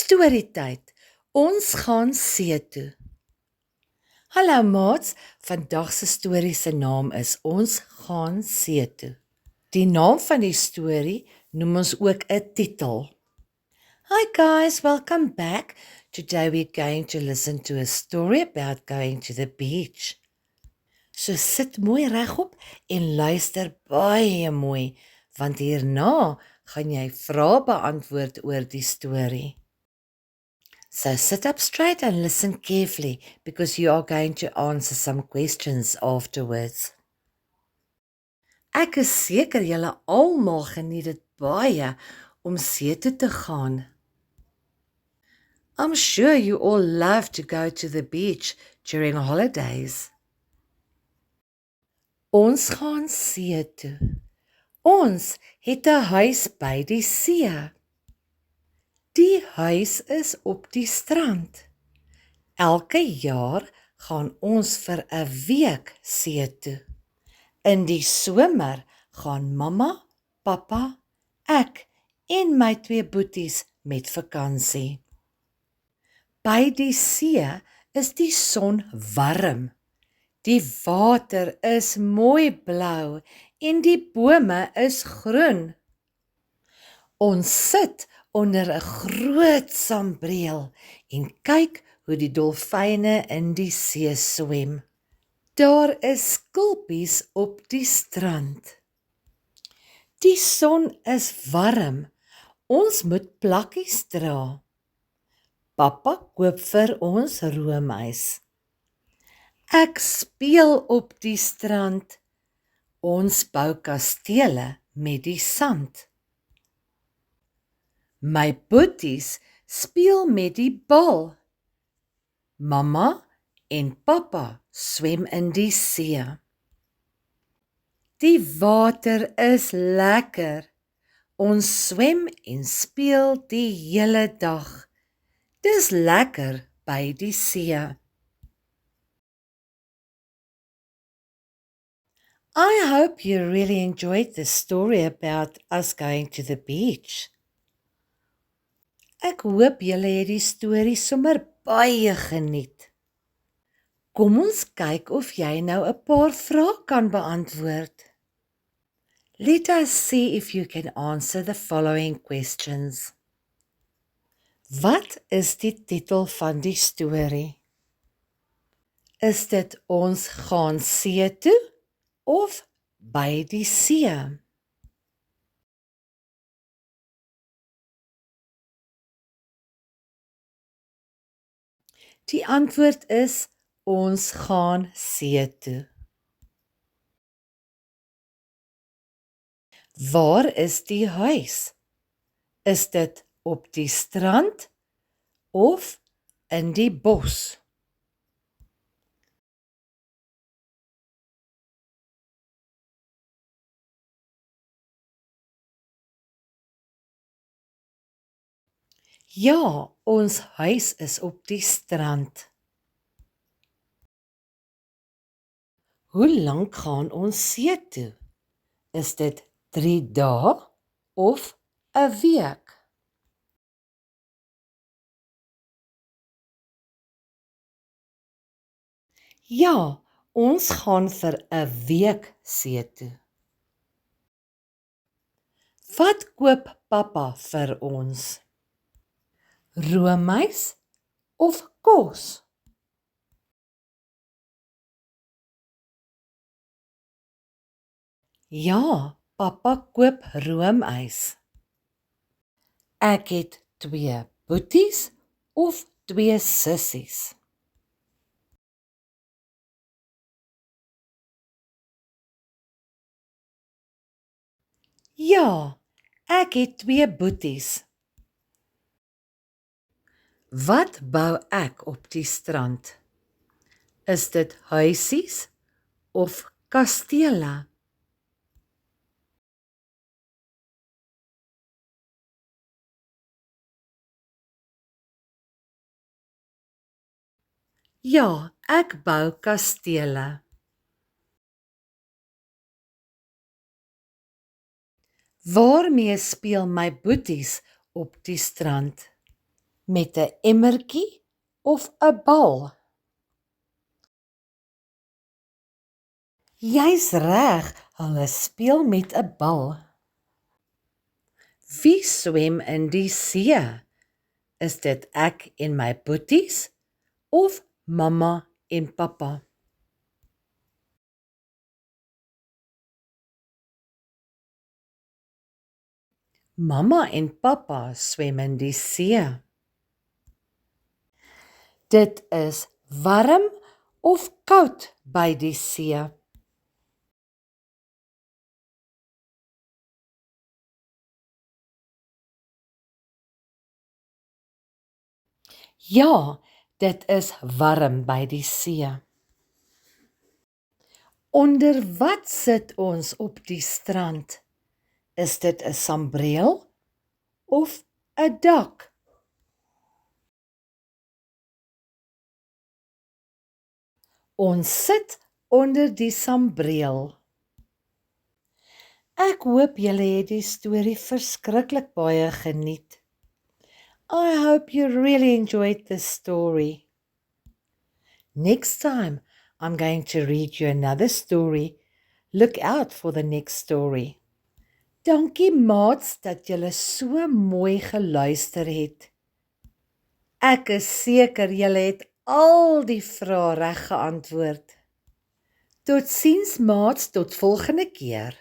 Storietyd. Ons gaan see toe. Hallo maats, vandag se storie se naam is Ons gaan see toe. Die naam van die storie noem ons ook 'n titel. Hi guys, welcome back. Today we're going to listen to a story about going to the beach. So sit mooi regop en luister baie mooi, want hierna gaan jy vrae beantwoord oor die storie. So sit up straight and listen carefully because you are going to answer some questions afterwards. Ek is seker julle almal geniet dit baie om see toe te gaan. I'm sure you all love to go to the beach during holidays. Ons gaan see toe. Ons het 'n huis by die see. Die huis is op die strand. Elke jaar gaan ons vir 'n week see toe. In die somer gaan mamma, pappa, ek en my 2 boeties met vakansie. By die see is die son warm. Die water is mooi blou en die bome is groen. Ons sit onder 'n groot sambreel en kyk hoe die dolfyne in die see swem. Daar is skulpies op die strand. Die son is warm. Ons moet plakkies dra. Pappa koop vir ons roomys. Ek speel op die strand. Ons bou kastele met die sand. My boeties speel met die bal. Mamma en pappa swem in die see. Die water is lekker. Ons swem en speel die hele dag. Dis lekker by die see. I hope you really enjoyed the story about us going to the beach. Ek hoop julle het die storie sommer baie geniet. Kom ons kyk of jy nou 'n paar vrae kan beantwoord. Let us see if you can answer the following questions. Wat is die titel van die storie? Is dit Ons gaan see toe of By die see? Die antwoord is Ons gaan see toe. Waar is die huis? Is dit op die strand of in die bos? Ja, ons huis is op die strand. Hoe lank gaan ons see toe? Is dit 3 dae of 'n week? Ja, ons gaan vir 'n week see toe. Wat koop pappa vir ons? Roomys of kos? Ja, pappa koop roomys. Ek het 2 boeties of 2 sissies. Ja, ek het 2 boeties. Wat bou ek op die strand? Is dit huisies of kastele? Ja, ek bou kastele. Waarmee speel my boeties op die strand? met 'n emmertjie of 'n bal? Jy's reg, hulle speel met 'n bal. Wie swem in die see? Is dit ek en my boeties of mamma en pappa? Mamma en pappa swem in die see. Dit is warm of koud by die see? Ja, dit is warm by die see. Onder wat sit ons op die strand? Is dit 'n sambreel of 'n dak? Ons sit onder die sambreel. Ek hoop julle het die storie verskriklik baie geniet. I hope you really enjoyed this story. Next time, I'm going to read you another story. Look out for the next story. Dankie maats dat julle so mooi geluister het. Ek is seker julle het al die vrae reg geantwoord. Totsiens maats, tot volgende keer.